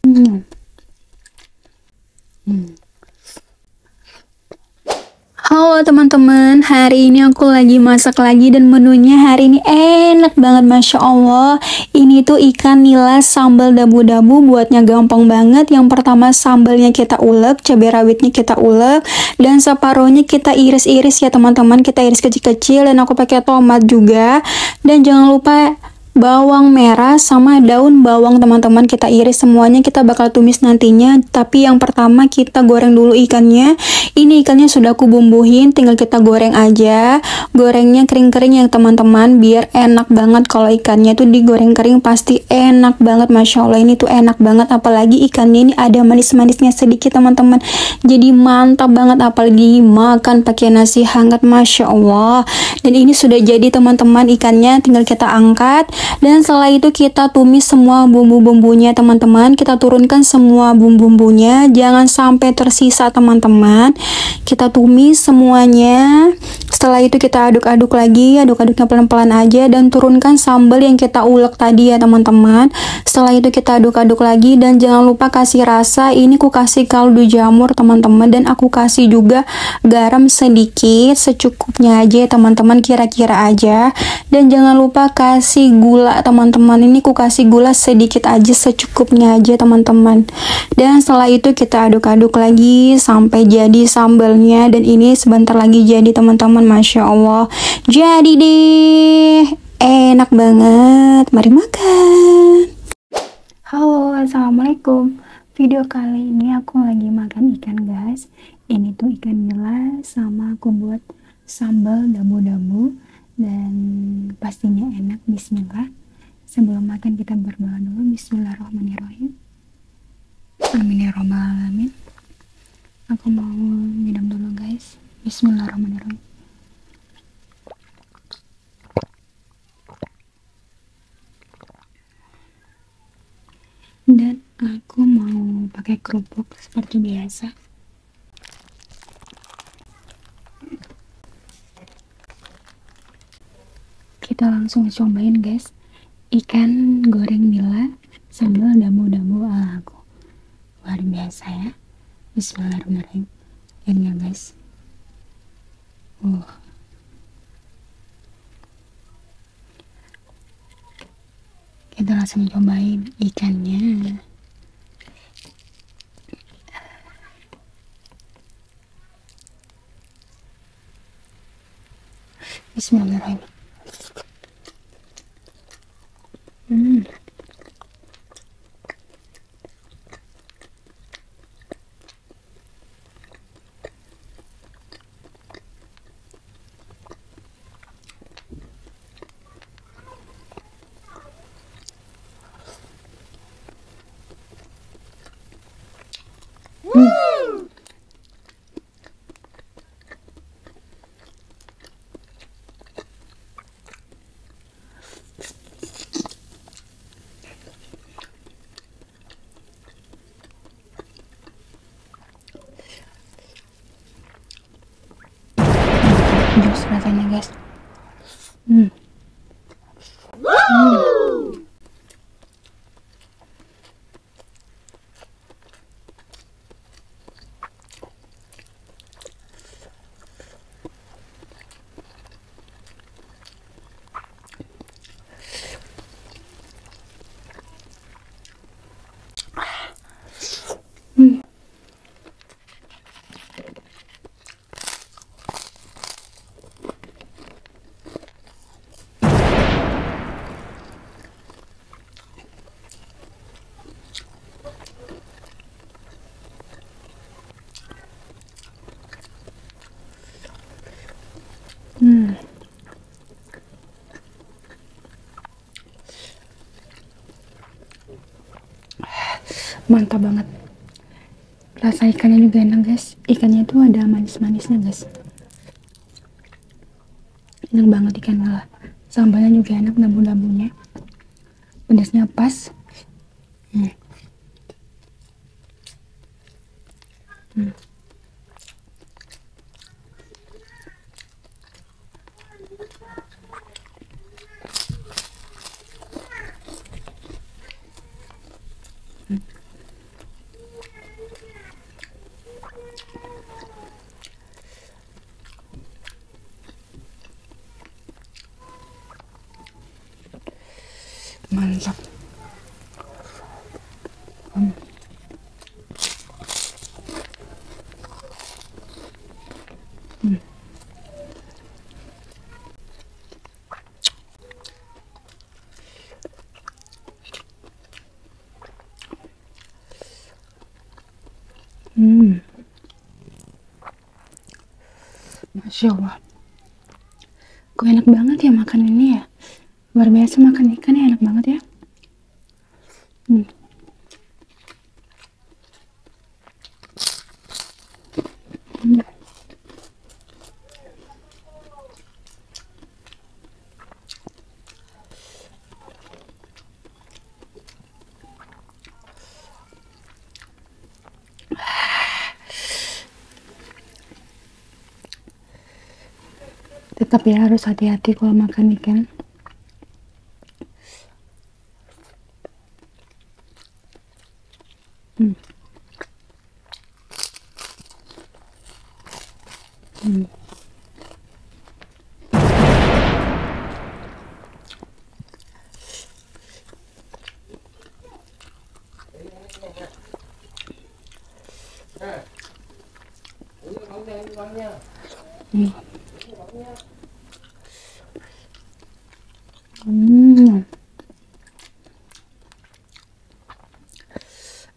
Hmm. Hmm. Halo teman-teman, hari ini aku lagi masak lagi dan menunya hari ini enak banget, Masya Allah. Ini tuh ikan nila sambal dabu-dabu, buatnya gampang banget. Yang pertama sambalnya kita ulek, cabai rawitnya kita ulek, dan separuhnya kita iris-iris ya teman-teman. Kita iris kecil-kecil dan aku pakai tomat juga. Dan jangan lupa bawang merah sama daun bawang teman-teman, kita iris semuanya, kita bakal tumis nantinya. Tapi yang pertama kita goreng dulu ikannya. Ini ikannya sudah aku bumbuhin, tinggal kita goreng aja. Gorengnya kering-kering ya teman-teman, biar enak banget. Kalau ikannya tuh digoreng kering pasti enak banget, Masya Allah. Ini tuh enak banget, apalagi ikannya ini ada manis-manisnya sedikit teman-teman, jadi mantap banget, apalagi makan pakai nasi hangat, Masya Allah. Dan ini sudah jadi teman-teman, ikannya tinggal kita angkat. Dan setelah itu kita tumis semua bumbu-bumbunya teman-teman, kita turunkan semua bumbu-bumbunya, jangan sampai tersisa teman-teman. Kita tumis semuanya. Setelah itu kita aduk-aduk lagi, aduk-aduknya pelan-pelan aja, dan turunkan sambal yang kita ulek tadi ya teman-teman. Setelah itu kita aduk-aduk lagi, dan jangan lupa kasih rasa. Ini aku kasih kaldu jamur teman-teman, dan aku kasih juga garam sedikit, secukupnya aja ya teman-teman, kira-kira aja. Dan jangan lupa kasih gula teman-teman, ini aku kasih gula sedikit aja, secukupnya aja teman-teman. Dan setelah itu kita aduk-aduk lagi sampai jadi sambalnya, dan ini sebentar lagi jadi teman-teman, Masya Allah. Jadi deh, enak banget, mari makan. Halo, assalamualaikum. Video kali ini aku lagi makan ikan guys. Ini tuh ikan nila, sama aku buat sambal dabu-dabu, dan pastinya enak. Bismillah. Sebelum makan kita berdoa dulu. Bismillahirrahmanirrahim. Amin ya robbal alamin. Aku mau minum dulu guys. Bismillahirrahmanirrahim. Dan aku mau pakai kerupuk seperti biasa. Kita langsung cobain guys, ikan goreng nila sambal dabu-dabu ala aku. Luar biasa ya. Bismillahirrahmanirrahim. Ini ya guys. Kita langsung cobain ikannya. Bismillahirrahmanirrahim. Jus rasanya guys. Mantap banget. Rasa ikannya juga enak guys. Ikannya tuh ada manis-manisnya guys. Enak banget ikan nila. Sambalnya juga enak, dabu-dabunya. Pedasnya pas. Mantap. Masya Allah, kok enak banget ya makan ini ya. Luar biasa, makan ikan ya enak banget ya. Tetap ya harus hati-hati kalau makan ikan.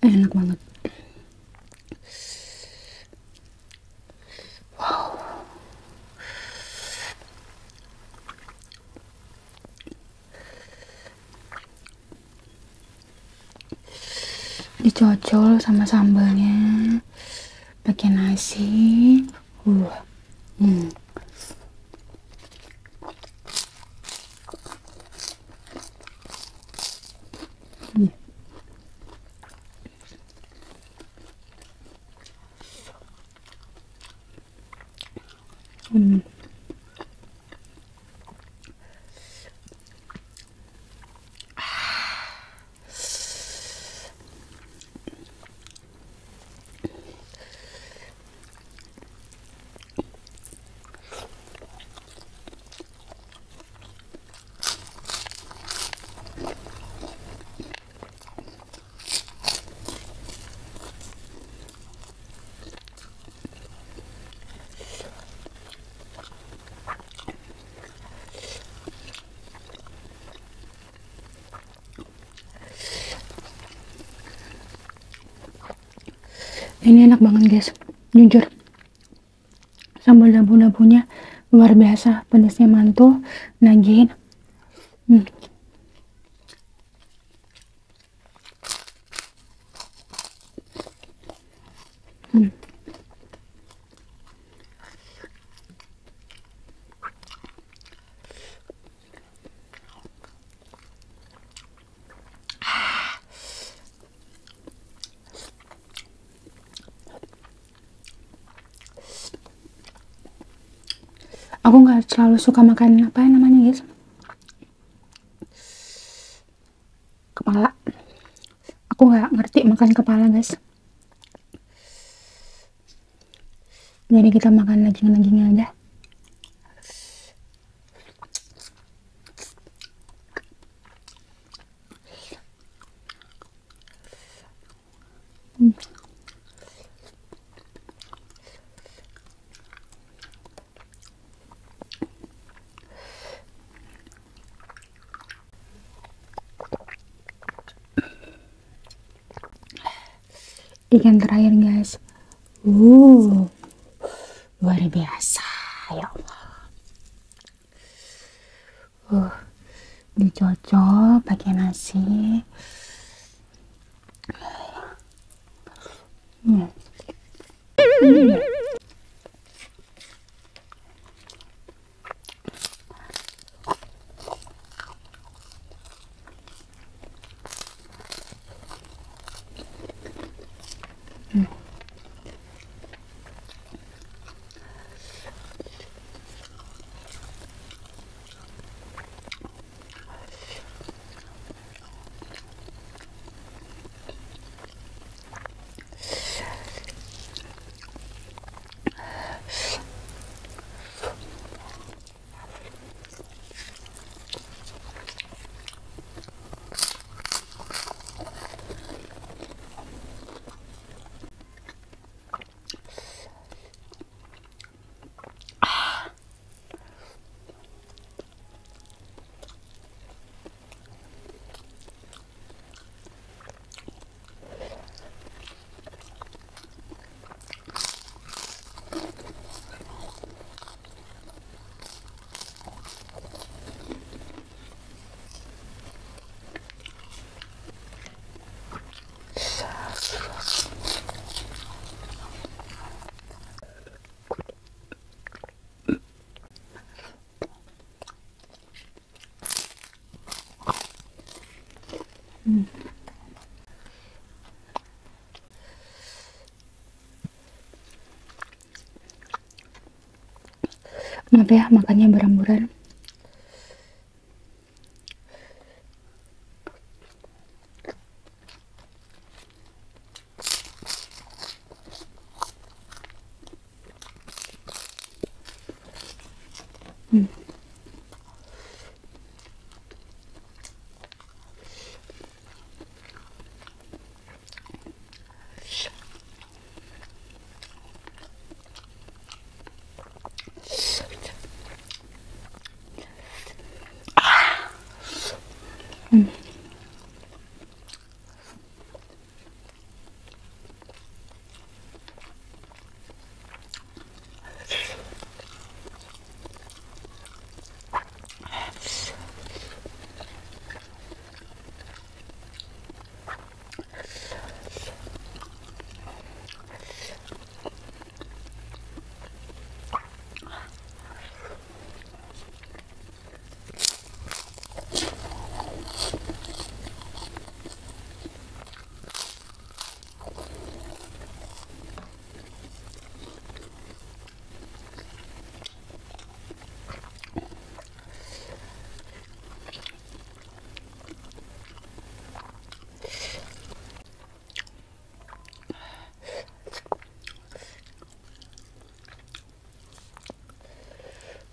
Enak banget. Dicocol sama sambalnya pakai nasi. Ini enak banget guys, jujur. Sambal dabu-dabunya luar biasa, pedasnya mantul, nagihin. Aku nggak selalu suka makan apa namanya guys, kepala. Aku nggak ngerti makan kepala guys. Jadi kita makan daging-dagingnya aja. Ikan terakhir guys, luar biasa ya Allah. Dicocol pakai nasi. Maaf ya, makannya berhamburan.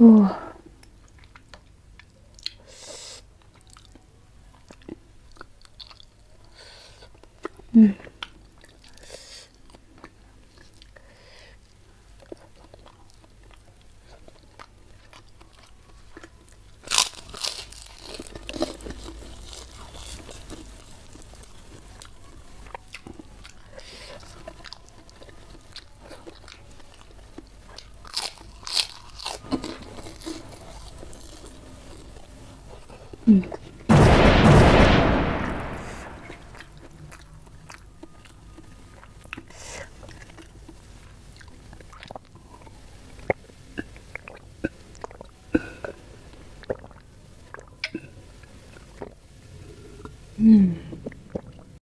Uh. Hmm.